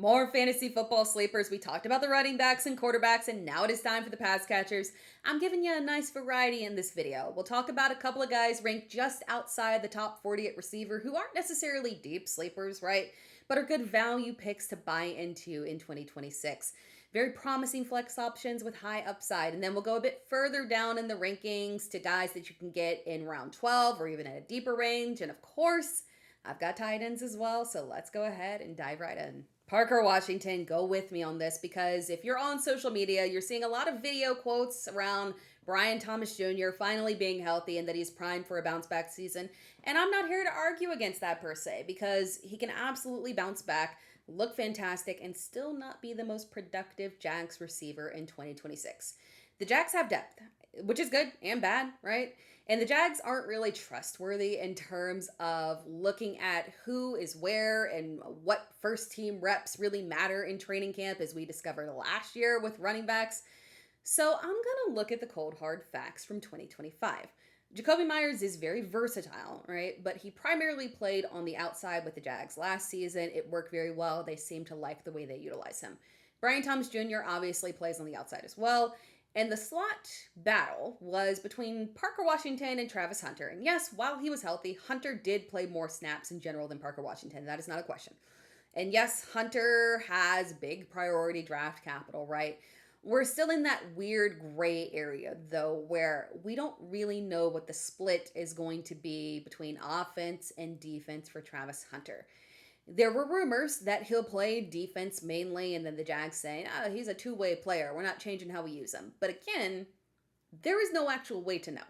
More fantasy football sleepers. We talked about the running backs and quarterbacks, and now it is time for the pass catchers. I'm giving you a nice variety in this video. We'll talk about a couple of guys ranked just outside the top 40 at receiver who aren't necessarily deep sleepers, right? But are good value picks to buy into in 2026. Very promising flex options with high upside. And then we'll go a bit further down in the rankings to guys that you can get in round 12 or even at a deeper range. And of course, I've got tight ends as well, so let's go ahead and dive right in. Parker Washington, go with me on this because if you're on social media, you're seeing a lot of video quotes around Brian Thomas Jr. finally being healthy and that he's primed for a bounce back season. And I'm not here to argue against that per se because he can absolutely bounce back, look fantastic, and still not be the most productive Jags receiver in 2026. The Jags have depth, which is good and bad, right? And the Jags aren't really trustworthy in terms of looking at who is where and what first team reps really matter in training camp, as we discovered last year with running backs. So I'm going to look at the cold hard facts from 2025. Jakobi Meyers is very versatile, right? But he primarily played on the outside with the Jags last season. It worked very well. They seem to like the way they utilize him. Brian Thomas Jr. obviously plays on the outside as well. And the slot battle was between Parker Washington and Travis Hunter. And yes, while he was healthy, Hunter did play more snaps in general than Parker Washington. That is not a question. And yes, Hunter has big priority draft capital, right? We're still in that weird gray area, though, where we don't really know what the split is going to be between offense and defense for Travis Hunter. There were rumors that he'll play defense mainly, and then the Jags saying, he's a two-way player. We're not changing how we use him. But again, there is no actual way to know.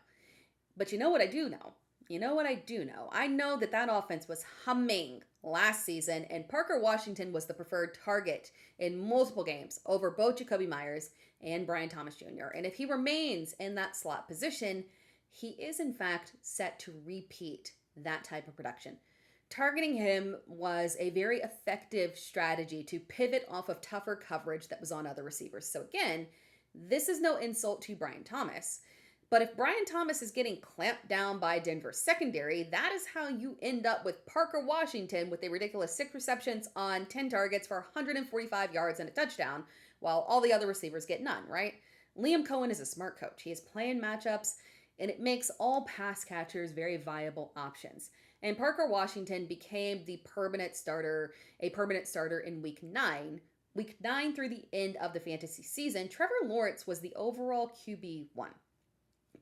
But you know what I do know? I know that that offense was humming last season, and Parker Washington was the preferred target in multiple games over both Jakobi Meyers and Brian Thomas Jr. And if he remains in that slot position, he is in fact set to repeat that type of production. Targeting him was a very effective strategy to pivot off of tougher coverage that was on other receivers. So again, this is no insult to Brian Thomas. But if Brian Thomas is getting clamped down by Denver's secondary, that is how you end up with Parker Washington with a ridiculous 6 receptions on 10 targets for 145 yards and a touchdown, while all the other receivers get none, right? Liam Cohen is a smart coach. He is playing matchups, and it makes all pass catchers very viable options. And Parker Washington became a permanent starter in week 9. Week 9 through the end of the fantasy season, Trevor Lawrence was the overall QB1.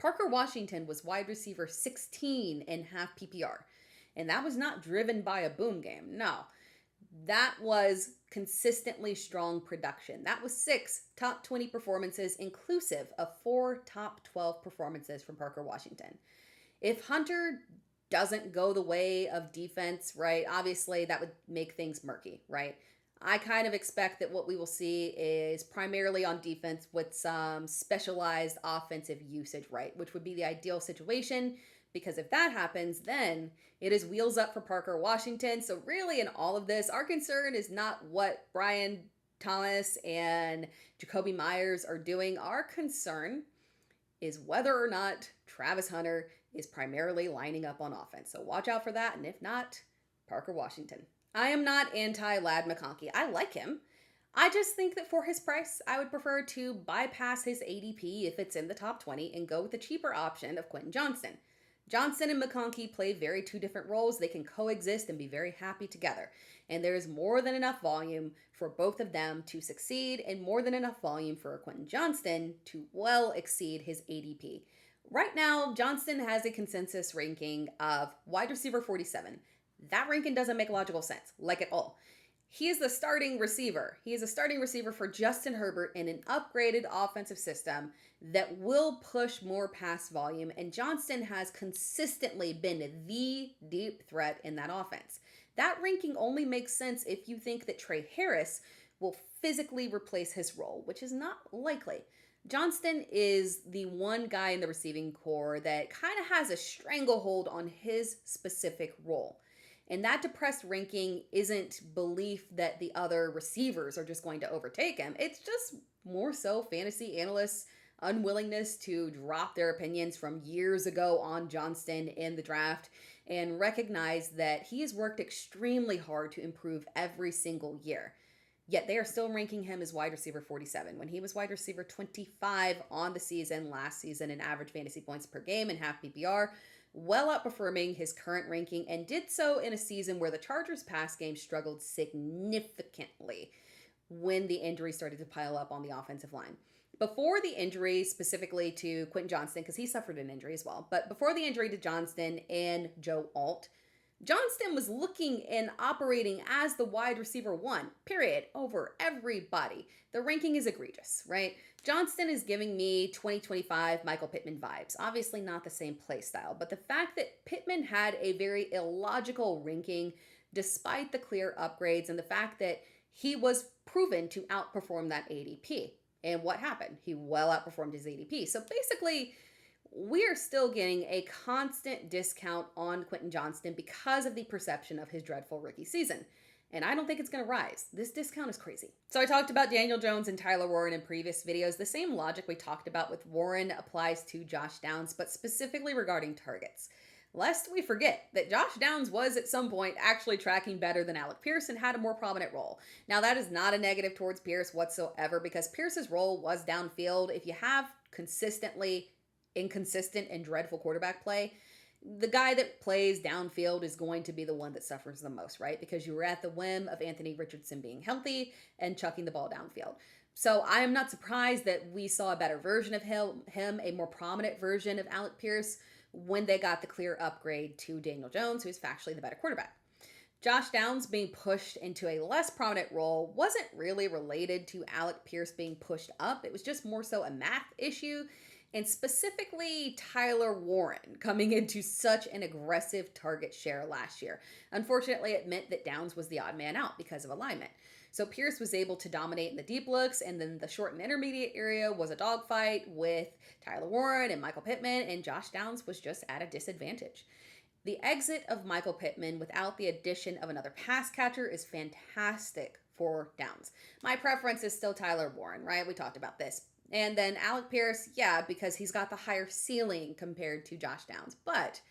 Parker Washington was wide receiver 16 in half PPR. And that was not driven by a boom game. No, that was consistently strong production. That was 6 top 20 performances, inclusive of 4 top 12 performances from Parker Washington. If Hunter doesn't go the way of defense, right, obviously that would make things murky, right? I kind of expect that what we will see is primarily on defense with some specialized offensive usage, right? Which would be the ideal situation, because if that happens, then it is wheels up for Parker Washington. So really in all of this, our concern is not what Brian Thomas and Jakobi Meyers are doing. Our concern is whether or not Travis Hunter is primarily lining up on offense. So watch out for that. And if not, Parker Washington. I am not anti-Lad McConkey. I like him. I just think that for his price, I would prefer to bypass his ADP if it's in the top 20 and go with the cheaper option of Quentin Johnston. Johnston and McConkey play very two different roles. They can coexist and be very happy together. And there is more than enough volume for both of them to succeed and more than enough volume for Quentin Johnston to well exceed his ADP. Right now, Johnston has a consensus ranking of wide receiver 47. That ranking doesn't make logical sense, like at all. He is the starting receiver. He is a starting receiver for Justin Herbert in an upgraded offensive system that will push more pass volume, and Johnston has consistently been the deep threat in that offense. That ranking only makes sense if you think that Trey Harris will physically replace his role, which is not likely. Johnston is the one guy in the receiving core that kind of has a stranglehold on his specific role. And that depressed ranking isn't belief that the other receivers are just going to overtake him. It's just more so fantasy analysts' unwillingness to drop their opinions from years ago on Johnston in the draft and recognize that he has worked extremely hard to improve every single year. Yet they are still ranking him as wide receiver 47 when he was wide receiver 25 on the season last season in average fantasy points per game and half PPR, well outperforming his current ranking, and did so in a season where the Chargers' pass game struggled significantly when the injuries started to pile up on the offensive line. Before the injury, specifically to Quentin Johnston, because he suffered an injury as well, but before the injury to Johnston and Joe Alt, Johnston was looking and operating as the wide receiver one, period, over everybody. The ranking is egregious, right? Johnston is giving me 2025 Michael Pittman vibes. Obviously not the same play style, but the fact that Pittman had a very illogical ranking despite the clear upgrades and the fact that he was proven to outperform that ADP. And what happened? He well outperformed his ADP. So basically, we are still getting a constant discount on Quentin Johnston because of the perception of his dreadful rookie season. And I don't think it's going to rise. This discount is crazy. So I talked about Daniel Jones and Tyler Warren in previous videos. The same logic we talked about with Warren applies to Josh Downs, but specifically regarding targets. Lest we forget that Josh Downs was at some point actually tracking better than Alec Pierce and had a more prominent role. Now that is not a negative towards Pierce whatsoever because Pierce's role was downfield. If you have consistently inconsistent and dreadful quarterback play, the guy that plays downfield is going to be the one that suffers the most, right? Because you were at the whim of Anthony Richardson being healthy and chucking the ball downfield. So I am not surprised that we saw a better version of him, a more prominent version of Alec Pierce when they got the clear upgrade to Daniel Jones, who is factually the better quarterback. Josh Downs being pushed into a less prominent role wasn't really related to Alec Pierce being pushed up. It was just more so a math issue, and specifically Tyler Warren coming into such an aggressive target share last year. Unfortunately, it meant that Downs was the odd man out because of alignment. So Pierce was able to dominate in the deep looks, and then the short and intermediate area was a dogfight with Tyler Warren and Michael Pittman, and Josh Downs was just at a disadvantage. The exit of Michael Pittman without the addition of another pass catcher is fantastic for Downs. My preference is still Tyler Warren, right? We talked about this. And then Alec Pierce, yeah, because he's got the higher ceiling compared to Josh Downs. But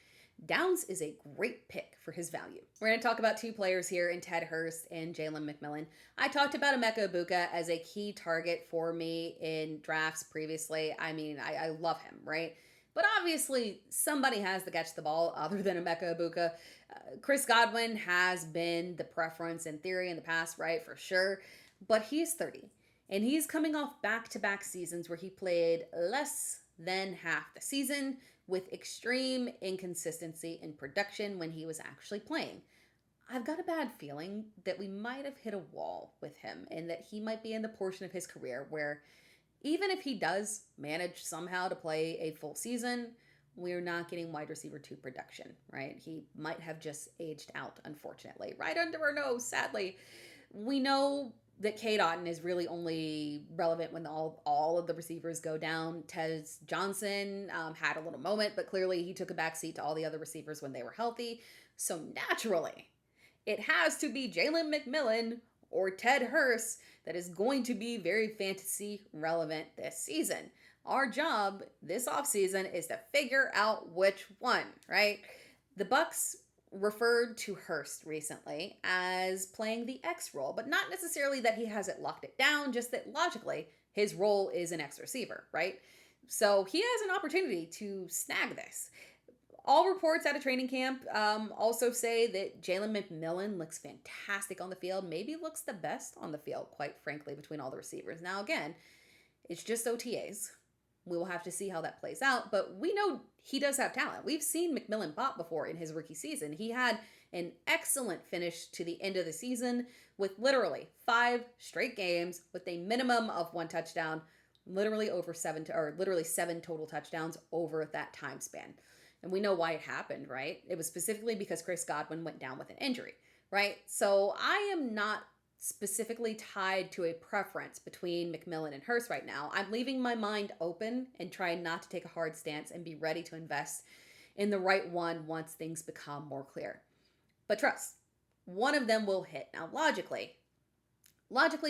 Downs is a great pick for his value. We're going to talk about two players here in Ted Hurst and Jalen McMillan. I talked about Emeka Egbuka as a key target for me in drafts previously. I mean, I love him, right? But obviously, somebody has to catch the ball other than Emeka Egbuka. Chris Godwin has been the preference in theory in the past, right? For sure. But he's 30. And he's coming off back-to-back seasons where he played less than half the season with extreme inconsistency in production when he was actually playing. I've got a bad feeling that we might have hit a wall with him and that he might be in the portion of his career where even if he does manage somehow to play a full season, we're not getting wide receiver 2 production, right? He might have just aged out, unfortunately, right under our nose, sadly. We know that Cade Otton is really only relevant when all of the receivers go down. Tez Johnson had a little moment, but clearly he took a backseat to all the other receivers when they were healthy. So naturally, it has to be Jalen McMillan or Ted Hurst that is going to be very fantasy relevant this season. Our job this offseason is to figure out which one, right? The Bucs referred to Hurst recently as playing the X role, but not necessarily that he hasn't locked it down, just that logically his role is an X receiver, right? So he has an opportunity to snag this. All reports out of training camp also say that Jalen McMillan looks fantastic on the field, maybe looks the best on the field, quite frankly, between all the receivers. Now, again, it's just OTAs. We will have to see how that plays out, but we know he does have talent. We've seen McMillan pop before in his rookie season. He had an excellent finish to the end of the season with literally 5 straight games with a minimum of 1 touchdown, literally 7 total touchdowns over that time span. And we know why it happened, right? It was specifically because Chris Godwin went down with an injury, right? So I am not specifically tied to a preference between McMillan and Hurst right now. I'm leaving my mind open and trying not to take a hard stance and be ready to invest in the right one once things become more clear. But trust, one of them will hit. Now, logically,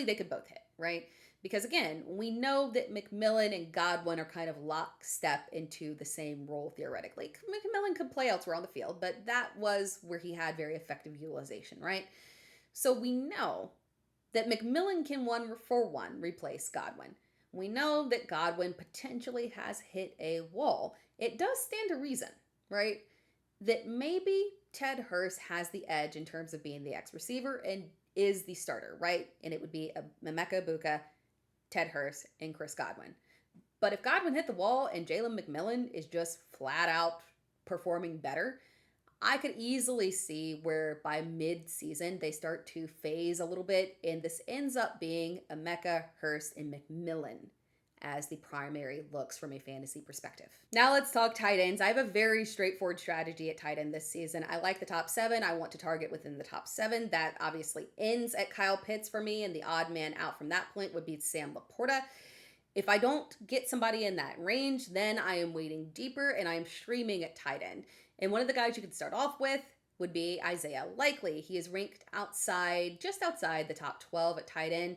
they could both hit, right? Because again, we know that McMillan and Godwin are kind of lockstep into the same role theoretically. McMillan could play elsewhere on the field, but that was where he had very effective utilization, right? So we know that McMillan can 1-for-1 replace Godwin. We know that Godwin potentially has hit a wall. It does stand to reason, right? That maybe Ted Hurst has the edge in terms of being the ex-receiver and is the starter, right? And it would be Emeka Egbuka, Ted Hurst, and Chris Godwin. But if Godwin hit the wall and Jalen McMillan is just flat out performing better, I could easily see where by mid-season they start to phase a little bit, and this ends up being Emeka, Hurst, and McMillan as the primary looks from a fantasy perspective. Now let's talk tight ends. I have a very straightforward strategy at tight end this season. I like the top 7. I want to target within the top 7. That obviously ends at Kyle Pitts for me, and the odd man out from that point would be Sam Laporta. If I don't get somebody in that range, then I am wading deeper and I am streaming at tight end. And one of the guys you could start off with would be Isaiah Likely. He is ranked just outside the top 12 at tight end.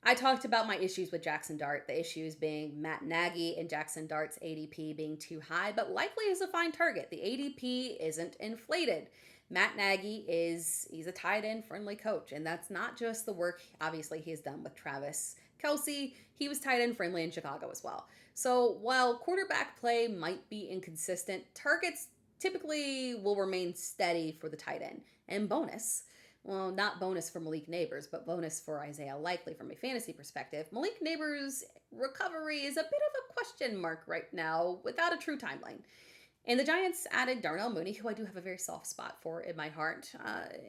I talked about my issues with Jackson Dart, the issues being Matt Nagy and Jackson Dart's ADP being too high, but Likely is a fine target. The ADP isn't inflated. Matt Nagy he's a tight end friendly coach, and that's not just the work, obviously, he has done with Travis Kelce. He was tight end friendly in Chicago as well. So while quarterback play might be inconsistent, targets typically will remain steady for the tight end. And bonus, well, not bonus for Malik Neighbors, but bonus for Isaiah Likely from a fantasy perspective. Malik Neighbors' recovery is a bit of a question mark right now without a true timeline. And the Giants added Darnell Mooney, who I do have a very soft spot for in my heart.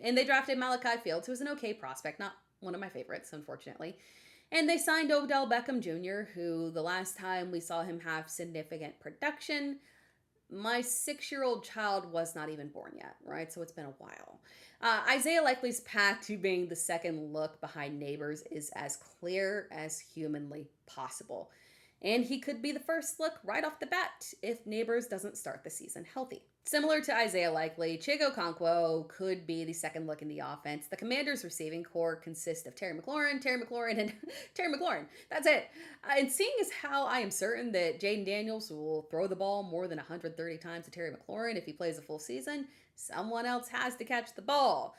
And they drafted Malachi Fields, who is an okay prospect, not one of my favorites, unfortunately. And they signed Odell Beckham Jr., who the last time we saw him have significant production, my 6-year-old child was not even born yet, right? So it's been a while. Isaiah Likely's path to being the second look behind Neighbors is as clear as humanly possible. And he could be the first look right off the bat if Neighbors doesn't start the season healthy. Similar to Isaiah Likely, Chig Okonkwo could be the second look in the offense. The Commanders' receiving core consists of Terry McLaurin, and Terry McLaurin. That's it. And seeing as how I am certain that Jaden Daniels will throw the ball more than 130 times to Terry McLaurin if he plays a full season, someone else has to catch the ball.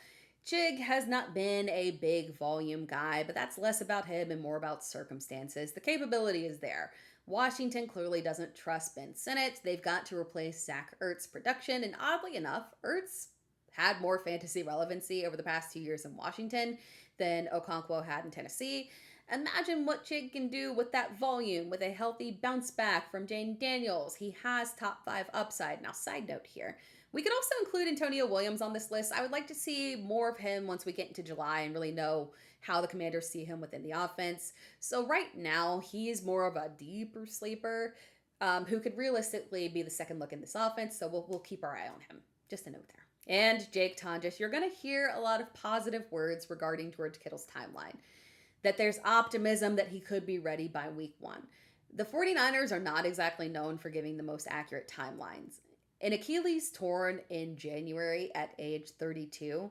Chig has not been a big volume guy, but that's less about him and more about circumstances. The capability is there. Washington clearly doesn't trust Ben Sinnott. They've got to replace Zach Ertz's production, and oddly enough, Ertz had more fantasy relevancy over the past 2 years in Washington than Okonkwo had in Tennessee. Imagine what Chig can do with that volume, with a healthy bounce back from Jaden Daniels. He has top 5 upside. Now, side note here, we could also include Antonio Williams on this list. I would like to see more of him once we get into July and really know how the Commanders see him within the offense. So right now, he's more of a deeper sleeper who could realistically be the second look in this offense. So we'll keep our eye on him. Just a note there. And Jake Tonges, you're going to hear a lot of positive words regarding George Kittle's timeline. That there's optimism that he could be ready by week 1. The 49ers are not exactly known for giving the most accurate timelines. An Achilles torn in January at age 32.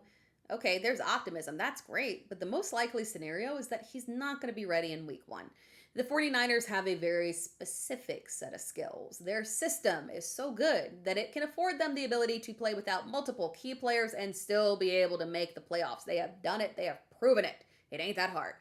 Okay, there's optimism. That's great. But the most likely scenario is that he's not going to be ready in week 1. The 49ers have a very specific set of skills. Their system is so good that it can afford them the ability to play without multiple key players and still be able to make the playoffs. They have done it. They have proven it. It ain't that hard.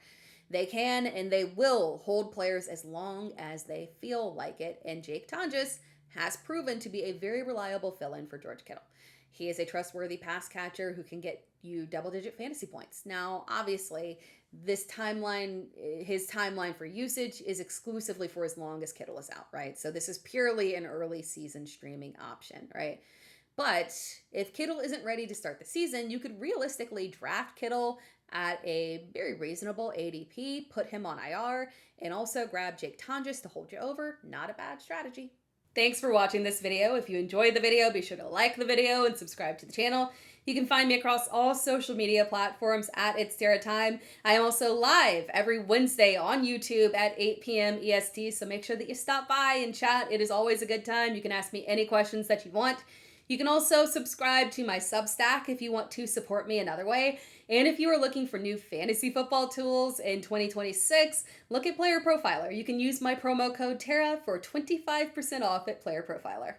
They can and they will hold players as long as they feel like it. And Jake Tonges has proven to be a very reliable fill-in for George Kittle. He is a trustworthy pass catcher who can get you double-digit fantasy points. Now, obviously, his timeline for usage is exclusively for as long as Kittle is out, right? So this is purely an early season streaming option, right? But if Kittle isn't ready to start the season, you could realistically draft Kittle at a very reasonable ADP, put him on IR, and also grab Jake Tonges to hold you over. Not a bad strategy. Thanks for watching this video. If you enjoyed the video, be sure to like the video and subscribe to the channel. You can find me across all social media platforms at It's Tara Time. I am also live every Wednesday on YouTube at 8 p.m. EST, so make sure that you stop by and chat. It is always a good time. You can ask me any questions that you want. You can also subscribe to my Substack if you want to support me another way. And if you are looking for new fantasy football tools in 2026, look at Player Profiler. You can use my promo code TARA for 25% off at Player Profiler.